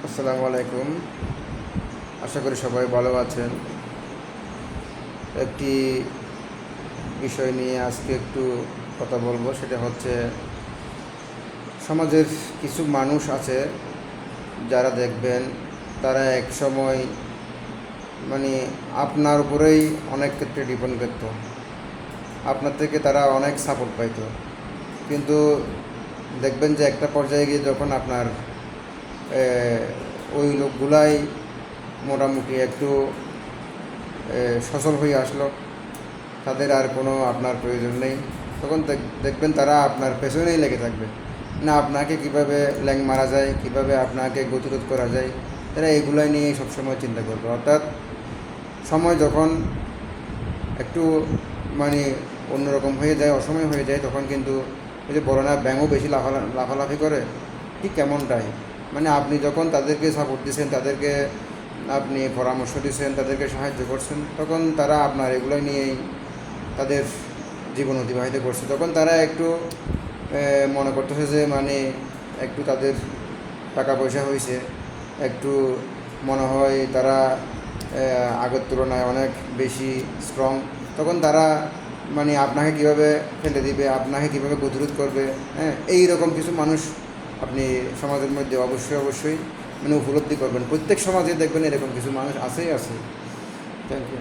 আসসালামু আলাইকুম। আশা করি সবাই ভালো আছেন। একটি বিষয় নিয়ে আজকে একটু কথা বলবো, সেটা হচ্ছে সমাজের কিছু মানুষ আছে যারা দেখবেন তারা এক সময় মানে আপনার উপরেই অনেক ক্ষেত্রে ডিপেন্ড করতো, আপনার থেকে তারা অনেক সাপোর্ট পাইতো। কিন্তু দেখবেন যে একটা পর্যায়ে গিয়ে যখন আপনার ওই লোকগুলাই মোটামুটি একটু সচল হয়ে আসলো, তাদের আর কোনো আপনার প্রয়োজন নেই, তখন দেখবেন তারা আপনার পেছনেই লেগে থাকবে। না আপনাকে কিভাবে ল্যাং মারা যায়, কিভাবে আপনাকে গতিরোধ করা যায়, তারা এগুলাই নিয়েই সবসময় চিন্তা করবে। অর্থাৎ সময় যখন একটু মানে অন্যরকম হয়ে যায়, অসময় হয়ে যায়, তখন কিন্তু ওই যে বড় না ব্যাঙও বেশি লাফালাফি করে, ঠিক কেমনটাই মানে আপনি যখন তাদেরকে সাপোর্ট দিচ্ছেন, তাদেরকে আপনি পরামর্শ দিচ্ছেন, তাদেরকে সাহায্য করছেন, তখন তারা আপনার এগুলো নিয়েই তাদের জীবন অতিবাহিত করছে। তখন তারা একটু মনে করতেছে যে মানে একটু তাদের টাকা পয়সা হয়েছে, একটু মনে হয় তারা আগের তুলনায় অনেক বেশি স্ট্রং। তখন তারা মানে আপনাকে কীভাবে ফেলে দিবে, আপনাকে কীভাবে প্রতিরোধ করবে, হ্যাঁ, এই রকম কিছু মানুষ আপনি সমাজের মধ্যে অবশ্যই মানে উপলব্ধি করবেন। প্রত্যেক সমাজে দেখবেন এরকম কিছু মানুষ আছেই আছে। Thank you.